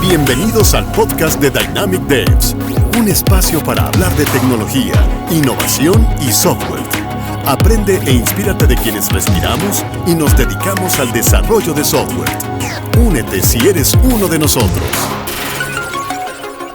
Bienvenidos al podcast de Dynamic Devs, un espacio para hablar de tecnología, innovación y software. Aprende e inspírate de quienes respiramos y nos dedicamos al desarrollo de software. Únete si eres uno de nosotros.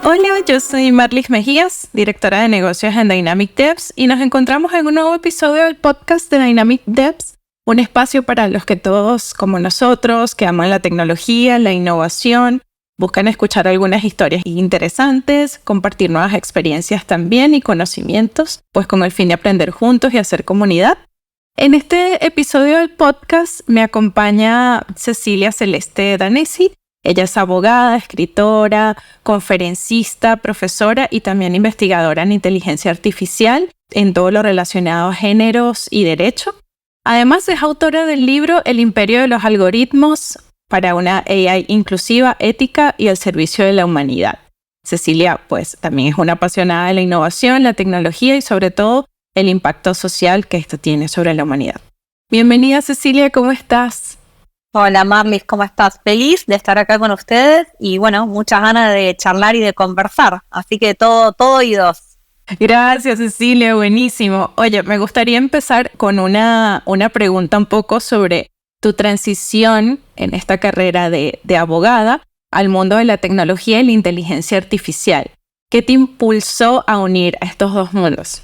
Hola, yo soy Marlis Mejías, directora de negocios en Dynamic Devs, y nos encontramos en un nuevo episodio del podcast de Dynamic Devs, un espacio para los que todos, como nosotros, que aman la tecnología, la innovación, buscan escuchar algunas historias interesantes, compartir nuevas experiencias también y conocimientos, pues con el fin de aprender juntos y hacer comunidad. En este episodio del podcast me acompaña Cecilia Celeste Danesi. Ella es abogada, escritora, conferencista, profesora y también investigadora en inteligencia artificial en todo lo relacionado a géneros y derecho. Además es autora del libro El imperio de los algoritmos para una AI inclusiva, ética y al servicio de la humanidad. Cecilia, pues, también es una apasionada de la innovación, la tecnología y sobre todo el impacto social que esto tiene sobre la humanidad. Bienvenida, Cecilia, ¿cómo estás? Hola Marlis, ¿cómo estás? Feliz de estar acá con ustedes y bueno, muchas ganas de charlar y de conversar, así que todo oídos. Gracias, Cecilia, buenísimo. Oye, me gustaría empezar con una pregunta un poco sobre tu transición en esta carrera de abogada al mundo de la tecnología y la inteligencia artificial. ¿Qué te impulsó a unir a estos dos mundos?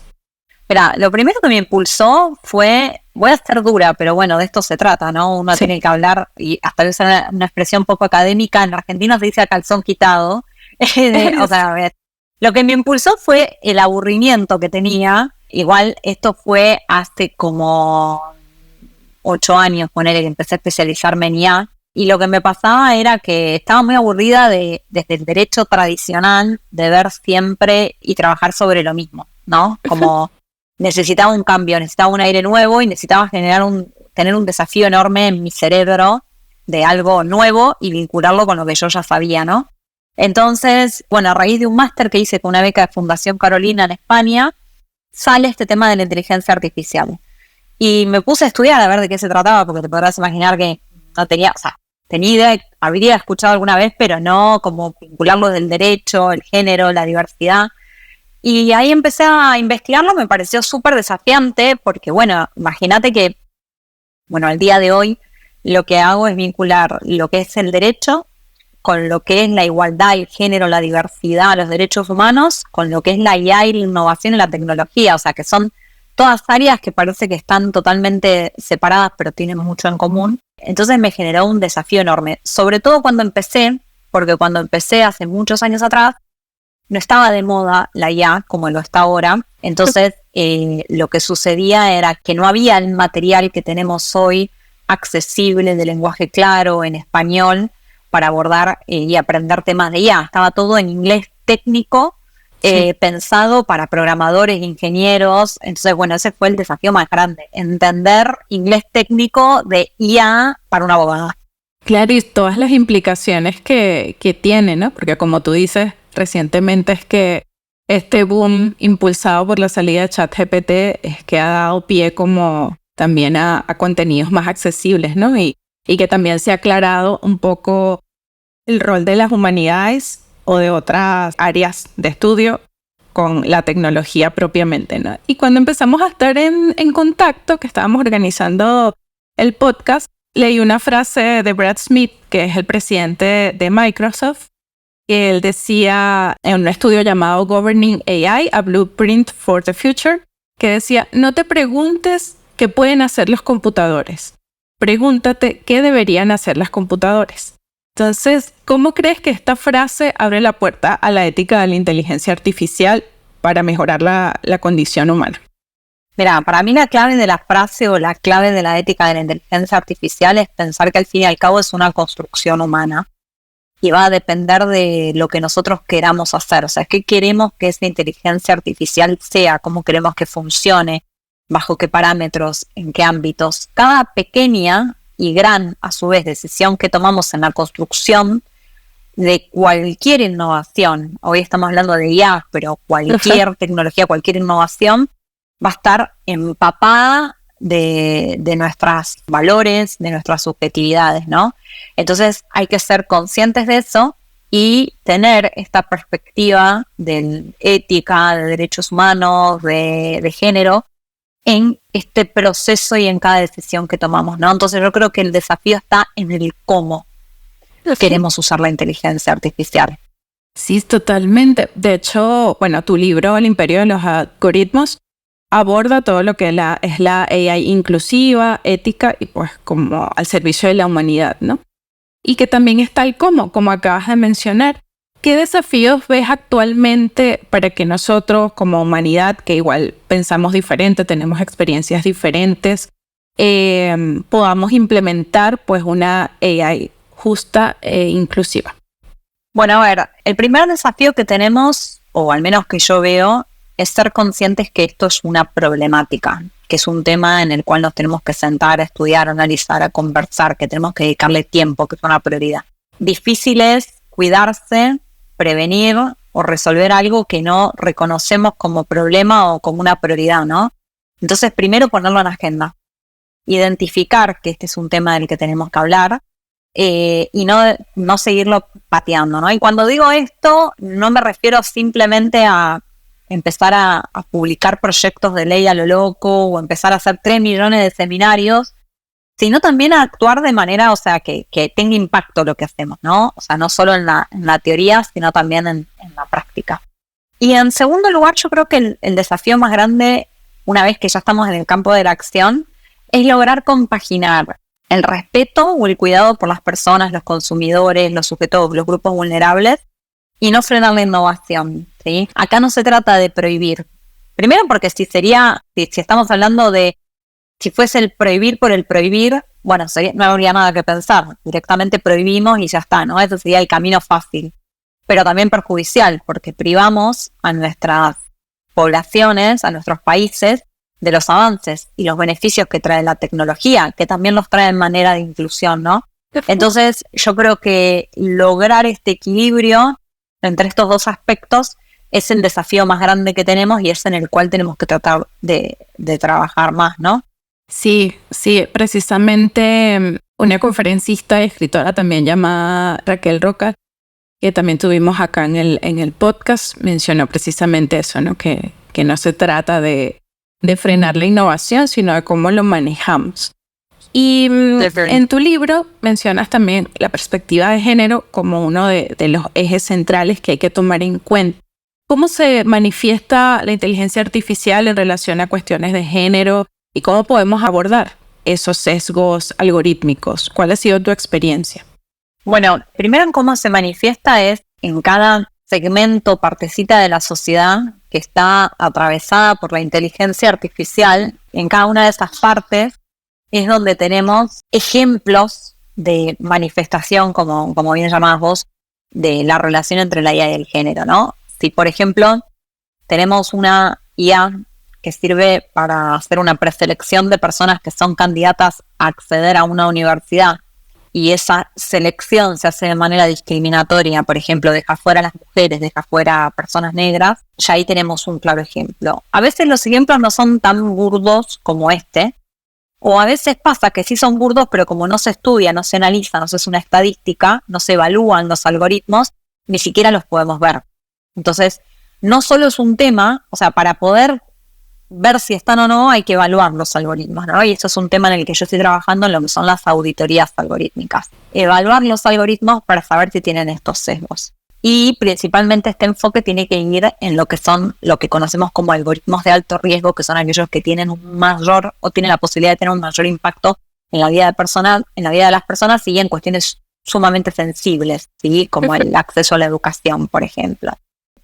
Mira, lo primero que me impulsó fue, voy a ser dura, pero bueno, de esto se trata, ¿no? Uno tiene que hablar, y hasta usar una expresión un poco académica, en Argentina se dice a calzón quitado. O sea, lo que me impulsó fue el aburrimiento que tenía. Igual esto fue hace como 8 años, ponele, que empecé a especializarme en IA. Y lo que me pasaba era que estaba muy aburrida desde el derecho tradicional, de ver siempre y trabajar sobre lo mismo, ¿no? Como necesitaba un cambio, necesitaba un aire nuevo y necesitaba tener un desafío enorme en mi cerebro de algo nuevo y vincularlo con lo que yo ya sabía, ¿no? Entonces, bueno, a raíz de un máster que hice con una beca de Fundación Carolina en España, sale este tema de la inteligencia artificial. Y me puse a estudiar a ver de qué se trataba, porque te podrás imaginar que no tenía, o sea, tenía idea, habría escuchado alguna vez, pero no como vincularlo del derecho, el género, la diversidad. Y ahí empecé a investigarlo, me pareció súper desafiante, porque bueno, imagínate que, bueno, al día de hoy lo que hago es vincular lo que es el derecho con lo que es la igualdad, el género, la diversidad, los derechos humanos, con lo que es la IA y la innovación en la tecnología, o sea que son todas áreas que parece que están totalmente separadas, pero tienen mucho en común. Entonces me generó un desafío enorme, sobre todo cuando empecé, porque cuando empecé hace muchos años atrás, no estaba de moda la IA como lo está ahora. Entonces lo que sucedía era que no había el material que tenemos hoy accesible, de lenguaje claro, en español, para abordar y aprender temas de IA. Estaba todo en inglés técnico, pensado para programadores, ingenieros. Entonces, bueno, ese fue el desafío más grande, entender inglés técnico de IA para una abogada. Claro, y todas las implicaciones que tiene, ¿no? Porque como tú dices, recientemente es que este boom impulsado por la salida de ChatGPT es que ha dado pie como también a contenidos más accesibles, ¿no? Y que también se ha aclarado un poco el rol de las humanidades o de otras áreas de estudio con la tecnología propiamente, ¿no? Y cuando empezamos a estar en contacto, que estábamos organizando el podcast, leí una frase de Brad Smith, que es el presidente de Microsoft, que él decía en un estudio llamado Governing AI, a Blueprint for the Future, que decía, no te preguntes qué pueden hacer los computadores, pregúntate qué deberían hacer las computadoras. Entonces, ¿cómo crees que esta frase abre la puerta a la ética de la inteligencia artificial para mejorar la condición humana? Mira, para mí la clave de la frase o la clave de la ética de la inteligencia artificial es pensar que al fin y al cabo es una construcción humana y va a depender de lo que nosotros queramos hacer. O sea, ¿qué queremos que esa inteligencia artificial sea? ¿Cómo queremos que funcione? ¿Bajo qué parámetros? ¿En qué ámbitos? Cada pequeña y gran, a su vez, decisión que tomamos en la construcción de cualquier innovación, hoy estamos hablando de IA, pero cualquier tecnología, cualquier innovación, va a estar empapada de nuestros valores, de nuestras subjetividades, ¿no? Entonces hay que ser conscientes de eso y tener esta perspectiva de ética, de derechos humanos, de género, en este proceso y en cada decisión que tomamos, ¿no? Entonces yo creo que el desafío está en el cómo queremos usar la inteligencia artificial. Sí, totalmente. De hecho, bueno, tu libro, El Imperio de los Algoritmos, aborda todo lo que es la AI inclusiva, ética y pues como al servicio de la humanidad, ¿no? Y que también está el cómo, como acabas de mencionar. ¿Qué desafíos ves actualmente para que nosotros como humanidad, que igual pensamos diferente, tenemos experiencias diferentes, podamos implementar pues una AI justa e inclusiva? Bueno, a ver, el primer desafío que tenemos, o al menos que yo veo, es ser conscientes que esto es una problemática, que es un tema en el cual nos tenemos que sentar a estudiar, a analizar, a conversar, que tenemos que dedicarle tiempo, que es una prioridad. Difícil es cuidarse, prevenir o resolver algo que no reconocemos como problema o como una prioridad, ¿no? Entonces, primero ponerlo en agenda, identificar que este es un tema del que tenemos que hablar, y no seguirlo pateando, ¿no? Y cuando digo esto, no me refiero simplemente a empezar a publicar proyectos de ley a lo loco o empezar a hacer 3 millones de seminarios, sino también a actuar de manera, o sea, que tenga impacto lo que hacemos, ¿no? O sea, no solo en la teoría, sino también en la práctica. Y en segundo lugar, yo creo que el desafío más grande, una vez que ya estamos en el campo de la acción, es lograr compaginar el respeto o el cuidado por las personas, los consumidores, los sujetos, los grupos vulnerables, y no frenar la innovación, ¿sí? Acá no se trata de prohibir. Primero porque si estamos hablando de, si fuese el prohibir por el prohibir, bueno, no habría nada que pensar. Directamente prohibimos y ya está, ¿no? Ese sería el camino fácil. Pero también perjudicial, porque privamos a nuestras poblaciones, a nuestros países, de los avances y los beneficios que trae la tecnología, que también los trae en manera de inclusión, ¿no? Entonces, yo creo que lograr este equilibrio entre estos dos aspectos es el desafío más grande que tenemos y es en el cual tenemos que tratar de trabajar más, ¿no? Sí, precisamente una conferencista y escritora también llamada Raquel Roca, que también tuvimos acá en el podcast, mencionó precisamente eso, ¿no? Que no se trata de frenar la innovación, sino de cómo lo manejamos. Y en tu libro mencionas también la perspectiva de género como uno de los ejes centrales que hay que tomar en cuenta. ¿Cómo se manifiesta la inteligencia artificial en relación a cuestiones de género y cómo podemos abordar esos sesgos algorítmicos? ¿Cuál ha sido tu experiencia? Bueno, primero en cómo se manifiesta es en cada segmento, partecita de la sociedad que está atravesada por la inteligencia artificial. En cada una de esas partes es donde tenemos ejemplos de manifestación, como bien llamabas vos, de la relación entre la IA y el género, ¿no? Si, por ejemplo, tenemos una IA que sirve para hacer una preselección de personas que son candidatas a acceder a una universidad y esa selección se hace de manera discriminatoria, por ejemplo, deja fuera a las mujeres, deja fuera a personas negras, ya ahí tenemos un claro ejemplo. A veces los ejemplos no son tan burdos como este, o a veces pasa que sí son burdos, pero como no se estudia, no se analiza, no se hace una estadística, no se evalúan los algoritmos, ni siquiera los podemos ver. Entonces, no solo es un tema, o sea, para poder ver si están o no, hay que evaluar los algoritmos, ¿no? Y eso es un tema en el que yo estoy trabajando en lo que son las auditorías algorítmicas. Evaluar los algoritmos para saber si tienen estos sesgos. Y principalmente este enfoque tiene que ir en lo que conocemos como algoritmos de alto riesgo, que son aquellos que tienen un mayor o tienen la posibilidad de tener un mayor impacto en la vida de las personas y en cuestiones sumamente sensibles, ¿sí? Como el acceso a la educación, por ejemplo.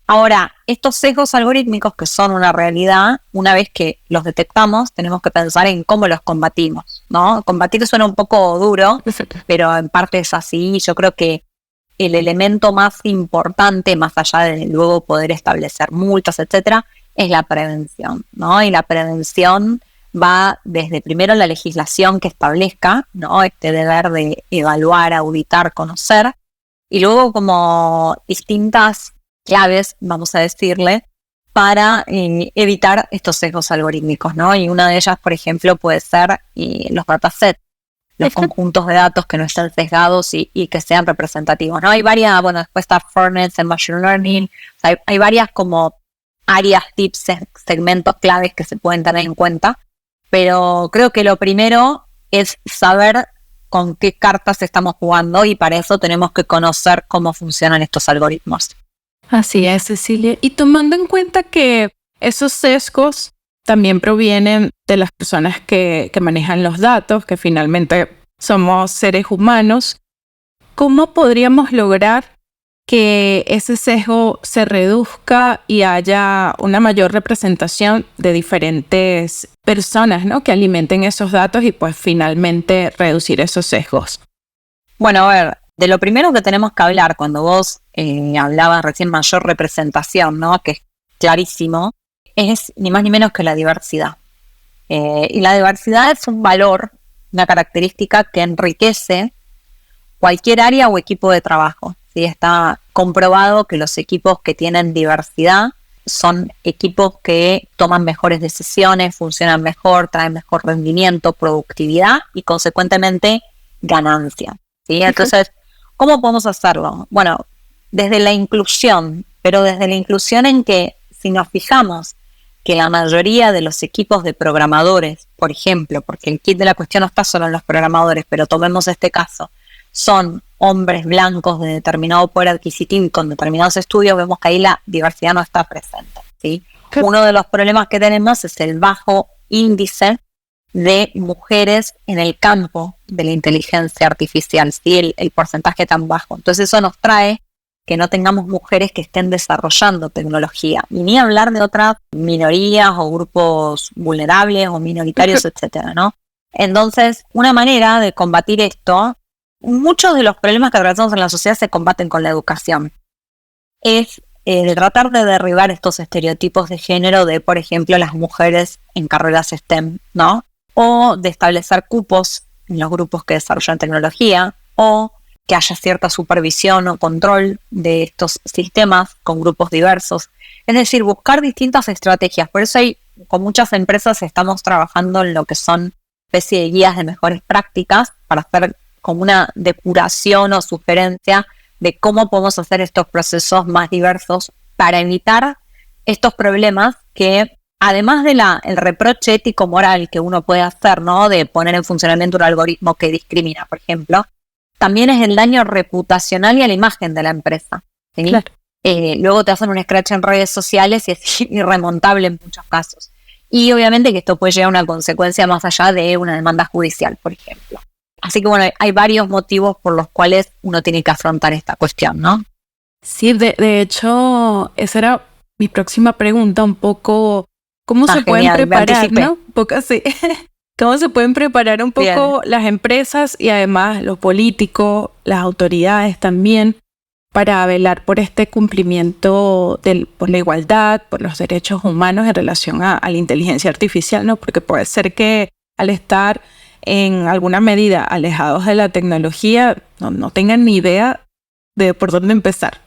Ahora, estos sesgos algorítmicos que son una realidad, una vez que los detectamos, tenemos que pensar en cómo los combatimos, ¿no? Combatir suena un poco duro, pero en parte es así. Yo creo que el elemento más importante, más allá de luego poder establecer multas, etcétera, es la prevención, ¿no? Y la prevención va desde primero la legislación que establezca, ¿no? Este deber de evaluar, auditar, conocer, y luego como distintas claves, vamos a decirle, para evitar estos sesgos algorítmicos, ¿no? Y una de ellas, por ejemplo, puede ser los datasets, los conjuntos de datos que no estén sesgados y que sean representativos, ¿no? Hay varias, bueno, después está Fairness en Machine Learning, o sea, hay varias como áreas, tips, segmentos claves que se pueden tener en cuenta, pero creo que lo primero es saber con qué cartas estamos jugando y para eso tenemos que conocer cómo funcionan estos algoritmos. Así es, Cecilia. Y tomando en cuenta que esos sesgos también provienen de las personas que manejan los datos, que finalmente somos seres humanos, ¿cómo podríamos lograr que ese sesgo se reduzca y haya una mayor representación de diferentes personas, ¿no?, que alimenten esos datos y pues finalmente reducir esos sesgos? Bueno, a ver, de lo primero que tenemos que hablar cuando vos hablabas recién mayor representación, ¿no?, que es clarísimo, es ni más ni menos que la diversidad. Y la diversidad es un valor, una característica que enriquece cualquier área o equipo de trabajo. ¿Sí? Está comprobado que los equipos que tienen diversidad son equipos que toman mejores decisiones, funcionan mejor, traen mejor rendimiento, productividad y consecuentemente ganancia. ¿Sí? Entonces, ¿cómo podemos hacerlo? Bueno, desde la inclusión, pero desde la inclusión en que si nos fijamos que la mayoría de los equipos de programadores, por ejemplo, porque el kit de la cuestión no está solo en los programadores, pero tomemos este caso, son hombres blancos de determinado poder adquisitivo y con determinados estudios, vemos que ahí la diversidad no está presente, ¿sí? Uno de los problemas que tenemos es el bajo índice de mujeres en el campo de la inteligencia artificial, ¿sí? El porcentaje tan bajo. Entonces eso nos trae que no tengamos mujeres que estén desarrollando tecnología, y ni hablar de otras minorías o grupos vulnerables o minoritarios, etcétera, ¿no? Entonces, una manera de combatir esto, muchos de los problemas que atravesamos en la sociedad se combaten con la educación, es de tratar de derribar estos estereotipos de género de, por ejemplo, las mujeres en carreras STEM, ¿no? O de establecer cupos en los grupos que desarrollan tecnología, o que haya cierta supervisión o control de estos sistemas con grupos diversos. Es decir, buscar distintas estrategias. Por eso con muchas empresas estamos trabajando en lo que son especie de guías de mejores prácticas para hacer como una depuración o sugerencia de cómo podemos hacer estos procesos más diversos para evitar estos problemas que, además de el reproche ético-moral que uno puede hacer, ¿no?, de poner en funcionamiento un algoritmo que discrimina, por ejemplo, también es el daño reputacional y a la imagen de la empresa, ¿sí? Claro. Luego te hacen un scratch en redes sociales y es irremontable en muchos casos. Y obviamente que esto puede llevar a una consecuencia más allá de una demanda judicial, por ejemplo. Así que bueno, hay varios motivos por los cuales uno tiene que afrontar esta cuestión, ¿no? Sí, de hecho, esa era mi próxima pregunta, un poco, ¿cómo se pueden preparar, ¿no? Un poco así. ¿Cómo se pueden preparar un poco las empresas y además los políticos, las autoridades también, para velar por este cumplimiento por la igualdad, por los derechos humanos en relación a la inteligencia artificial, ¿no? Porque puede ser que al estar en alguna medida alejados de la tecnología no tengan ni idea de por dónde empezar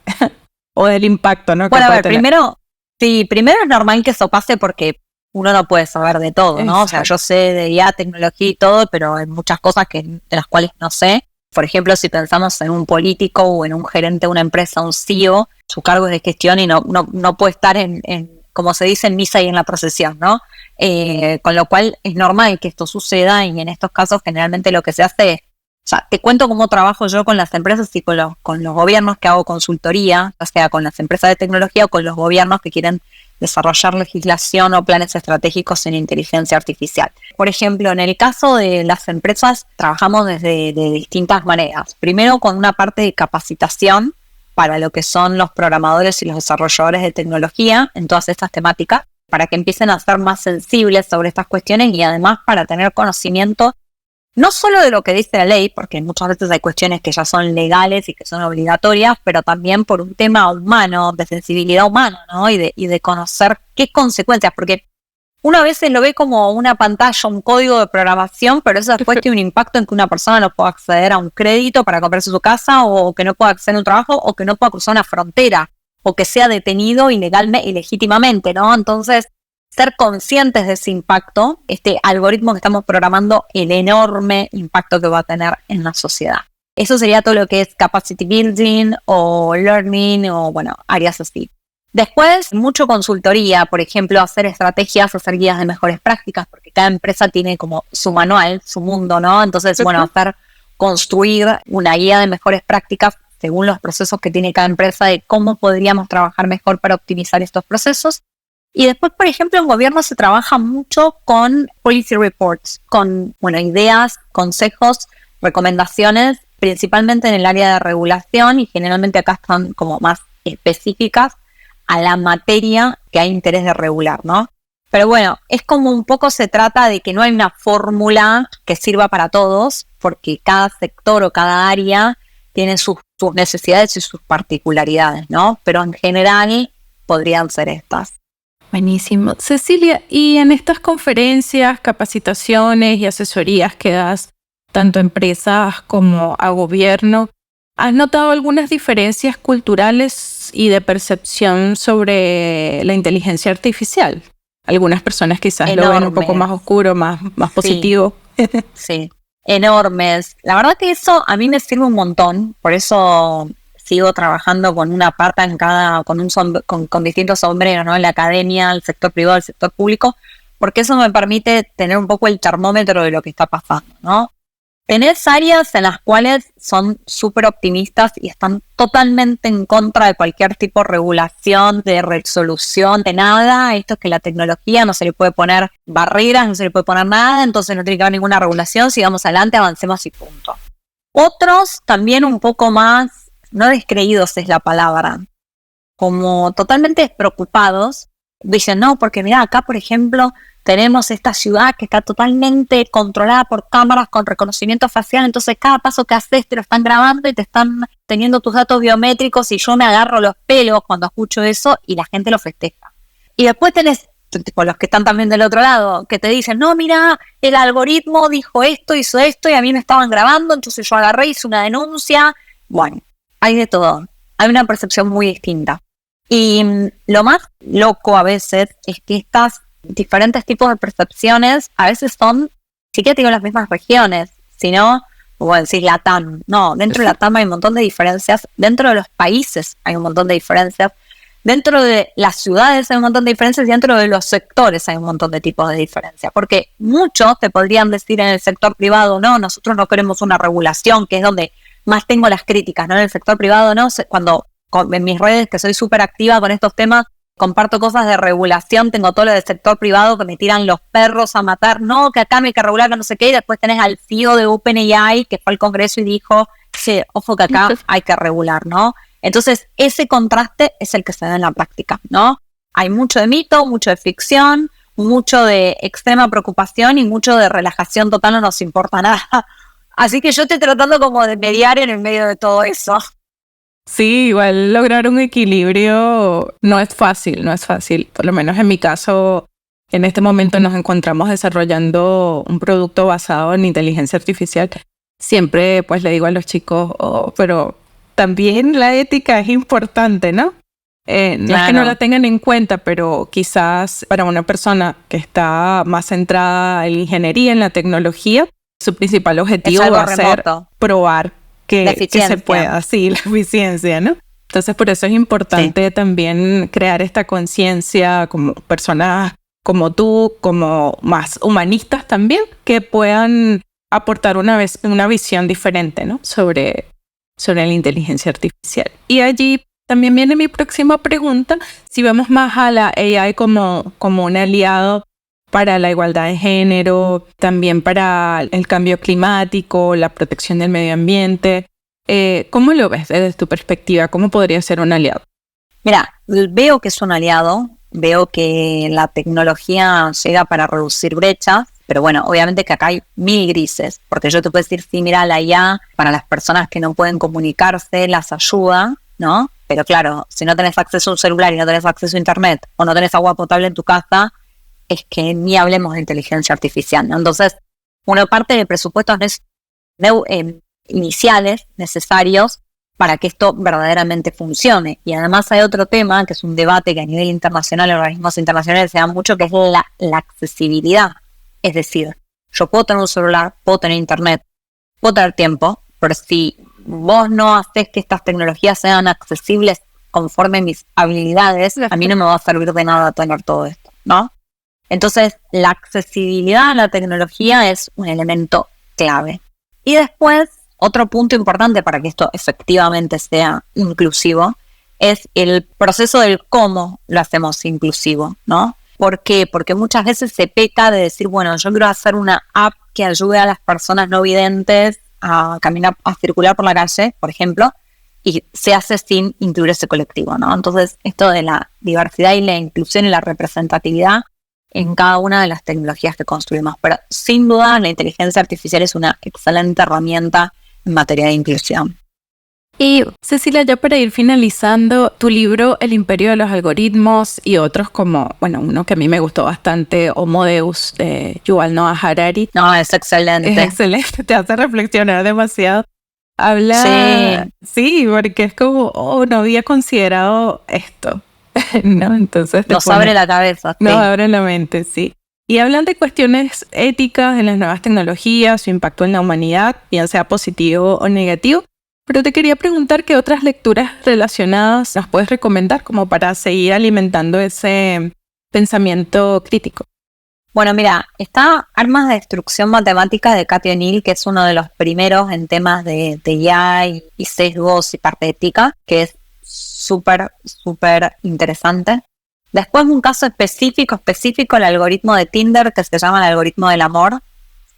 o del impacto, ¿no? Bueno, a ver, primero es normal que eso pase porque uno no puede saber de todo, ¿no? Exacto. O sea, yo sé de IA, tecnología y todo, pero hay muchas cosas de las cuales no sé. Por ejemplo, si pensamos en un político o en un gerente de una empresa, un CEO, su cargo es de gestión y no puede estar en, como se dice, en misa y en la procesión, ¿no? Con lo cual es normal que esto suceda y en estos casos generalmente lo que se hace es, o sea, te cuento cómo trabajo yo con las empresas y con los gobiernos que hago consultoría, o sea, con las empresas de tecnología o con los gobiernos que quieren desarrollar legislación o planes estratégicos en inteligencia artificial. Por ejemplo, en el caso de las empresas trabajamos de distintas maneras. Primero con una parte de capacitación para lo que son los programadores y los desarrolladores de tecnología en todas estas temáticas, para que empiecen a ser más sensibles sobre estas cuestiones y además para tener conocimiento no solo de lo que dice la ley, porque muchas veces hay cuestiones que ya son legales y que son obligatorias, pero también por un tema humano, de sensibilidad humana, ¿no? Y de conocer qué consecuencias, porque uno a veces lo ve como una pantalla, un código de programación, pero eso después tiene un impacto en que una persona no pueda acceder a un crédito para comprarse su casa, o que no pueda acceder a un trabajo, o que no pueda cruzar una frontera, o que sea detenido ilegalmente y legítimamente, ¿no? Entonces, ser conscientes de ese impacto, este algoritmo que estamos programando, el enorme impacto que va a tener en la sociedad. Eso sería todo lo que es capacity building o learning o, bueno, áreas así. Después, mucho consultoría, por ejemplo, hacer estrategias, hacer guías de mejores prácticas, porque cada empresa tiene como su manual, su mundo, ¿no? Entonces, bueno, construir una guía de mejores prácticas según los procesos que tiene cada empresa de cómo podríamos trabajar mejor para optimizar estos procesos. Y después, por ejemplo, en gobierno se trabaja mucho con policy reports, con, bueno, ideas, consejos, recomendaciones, principalmente en el área de regulación, y generalmente acá están como más específicas a la materia que hay interés de regular, ¿no? Pero bueno, es como un poco se trata de que no hay una fórmula que sirva para todos, porque cada sector o cada área tiene sus necesidades y sus particularidades, ¿no? Pero en general podrían ser estas. Buenísimo. Cecilia, y en estas conferencias, capacitaciones y asesorías que das tanto a empresas como a gobierno, ¿has notado algunas diferencias culturales y de percepción sobre la inteligencia artificial? Algunas personas quizás lo ven un poco más oscuro, más positivo. Sí, enormes. La verdad que eso a mí me sirve un montón, por eso sigo trabajando con una pata en cada, con distintos sombreros, ¿no? En la academia, el sector privado, el sector público, porque eso me permite tener un poco el termómetro de lo que está pasando, ¿no? Tenés áreas en las cuales son súper optimistas y están totalmente en contra de cualquier tipo de regulación, de resolución, de nada. Esto es que la tecnología no se le puede poner barreras, no se le puede poner nada, entonces no tiene que haber ninguna regulación, sigamos adelante, avancemos y punto. Otros también un poco más, no descreídos es la palabra, como totalmente despreocupados, dicen, no, porque mira, acá por ejemplo tenemos esta ciudad que está totalmente controlada por cámaras con reconocimiento facial, entonces cada paso que haces te lo están grabando y te están teniendo tus datos biométricos, y yo me agarro los pelos cuando escucho eso y la gente lo festeja. Y después tenés tipo los que están también del otro lado, que te dicen, no, mira, el algoritmo dijo esto, hizo esto y a mí me estaban grabando, entonces yo agarré, hice una denuncia. Bueno, hay de todo, hay una percepción muy distinta. Y lo más loco a veces es que estas diferentes tipos de percepciones a veces son, ni siquiera digo las mismas regiones, sino, como decir, LATAM. No, dentro de LATAM hay un montón de diferencias, dentro de los países hay un montón de diferencias, dentro de las ciudades hay un montón de diferencias y dentro de los sectores hay un montón de tipos de diferencias. Porque muchos te podrían decir en el sector privado, no, nosotros no queremos una regulación, que es donde más tengo las críticas, ¿no? En el sector privado, no, cuando en mis redes, que soy súper activa con estos temas, comparto cosas de regulación, tengo todo lo del sector privado que me tiran los perros a matar, no, que acá no hay que regular, que no sé qué, y después tenés al CEO de OpenAI que fue al Congreso y dijo, sí, ojo que acá hay que regular, ¿no? Entonces, ese contraste es el que se da en la práctica, ¿no? Hay mucho de mito, mucho de ficción, mucho de extrema preocupación y mucho de relajación total, no nos importa nada. Así que yo estoy tratando como de mediar en el medio de todo eso. Sí, igual lograr un equilibrio no es fácil. Por lo menos en mi caso, en este momento nos encontramos desarrollando un producto basado en inteligencia artificial. Siempre pues le digo a los chicos, pero también la ética es importante, ¿no? No es que no la tengan en cuenta, pero quizás para una persona que está más centrada en la ingeniería, en la tecnología, su principal objetivo va a ser probar que se pueda, sí, la eficiencia, ¿no? Entonces, por eso es importante también crear esta conciencia como personas como tú, como más humanistas también, que puedan aportar una visión diferente, ¿no? sobre la inteligencia artificial. Y allí también viene mi próxima pregunta, si vemos más a la AI como un aliado para la igualdad de género, también para el cambio climático, la protección del medio ambiente. ¿Cómo lo ves desde tu perspectiva? ¿Cómo podría ser un aliado? Mira, veo que es un aliado, veo que la tecnología llega para reducir brechas, pero bueno, obviamente que acá hay mil grises, porque yo te puedo decir, sí, mira, la IA para las personas que no pueden comunicarse las ayuda, ¿no? Pero claro, si no tenés acceso a un celular y no tenés acceso a internet o no tenés agua potable en tu casa, es que ni hablemos de inteligencia artificial, ¿no? Entonces, una parte de presupuestos iniciales necesarios para que esto verdaderamente funcione. Y además hay otro tema, que es un debate que a nivel internacional, organismos internacionales se da mucho, que es la accesibilidad. Es decir, yo puedo tener un celular, puedo tener internet, puedo tener tiempo, pero si vos no haces que estas tecnologías sean accesibles conforme mis habilidades, a mí no me va a servir de nada tener todo esto, ¿no? Entonces, la accesibilidad a la tecnología es un elemento clave. Y después, otro punto importante para que esto efectivamente sea inclusivo es el proceso del cómo lo hacemos inclusivo, ¿no? ¿Por qué? Porque muchas veces se peca de decir, bueno, yo quiero hacer una app que ayude a las personas no videntes a caminar, a circular por la calle, por ejemplo, y se hace sin incluir ese colectivo, ¿no? Entonces, esto de la diversidad y la inclusión y la representatividad en cada una de las tecnologías que construimos. Pero sin duda, la inteligencia artificial es una excelente herramienta en materia de inclusión. Y Cecilia, ya para ir finalizando, tu libro El Imperio de los Algoritmos y otros como, bueno, uno que a mí me gustó bastante, Homo Deus, de Yuval Noah Harari. No, es excelente. Es excelente, te hace reflexionar demasiado. Habla, sí, porque es como, no había considerado esto, ¿no? Entonces abre la cabeza. Nos abre la mente, sí. Y hablan de cuestiones éticas en las nuevas tecnologías, su impacto en la humanidad, bien sea positivo o negativo. Pero te quería preguntar qué otras lecturas relacionadas nos puedes recomendar como para seguir alimentando ese pensamiento crítico. Bueno, mira, está Armas de Destrucción Matemática de Cathy O'Neil, que es uno de los primeros en temas de IA y sesgos y parte ética, que es súper, súper interesante. Después un caso específico, el algoritmo de Tinder, que se llama el algoritmo del amor,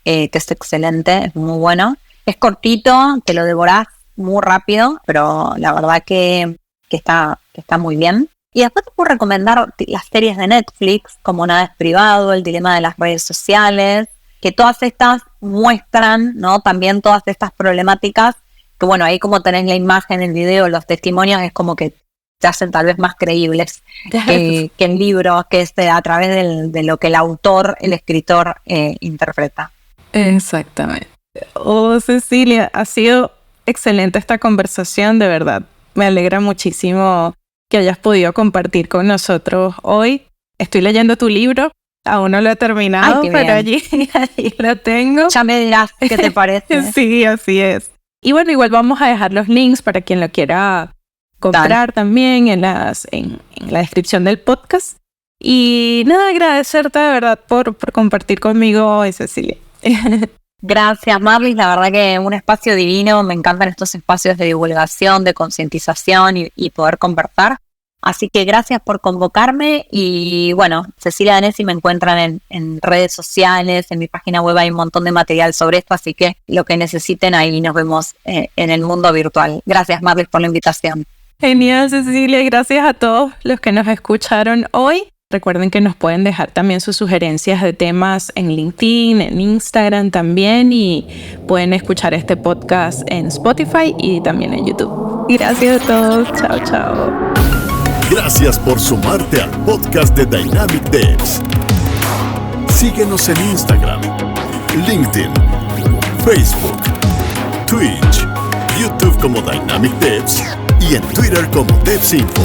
que es excelente, es muy bueno. Es cortito, te lo devorás muy rápido, pero la verdad que está muy bien. Y después te puedo recomendar las series de Netflix, como Nada es Privado, El Dilema de las Redes Sociales, que todas estas muestran, ¿no? También todas estas problemáticas, que bueno, ahí como tenés la imagen, el video, los testimonios, es como que te hacen tal vez más creíbles que el libro, que es a través de lo que el autor, el escritor, interpreta. Exactamente. Cecilia, ha sido excelente esta conversación, de verdad. Me alegra muchísimo que hayas podido compartir con nosotros hoy. Estoy leyendo tu libro, aún no lo he terminado, pero allí lo tengo. Ya me dirás qué te parece. Sí, así es. Y bueno, igual vamos a dejar los links para quien lo quiera comprar también en la descripción del podcast. Y nada, agradecerte de verdad por compartir conmigo hoy, Cecilia. Gracias, Marlis. La verdad que un espacio divino. Me encantan estos espacios de divulgación, de concientización y poder conversar. Así que gracias por convocarme. Y bueno, Cecilia Danesi me encuentran en redes sociales, en mi página web hay un montón de material sobre esto. Así que lo que necesiten, ahí nos vemos en el mundo virtual. Gracias, Marlis, por la invitación. Genial, Cecilia. Y gracias a todos los que nos escucharon hoy. Recuerden que nos pueden dejar también sus sugerencias de temas en LinkedIn, en Instagram también, y pueden escuchar este podcast en Spotify y también en YouTube. Gracias a todos. Chao, chao. Gracias por sumarte al podcast de Dynamic Devs. Síguenos en Instagram, LinkedIn, Facebook, Twitch, YouTube como Dynamic Devs y en Twitter como DevsInfo.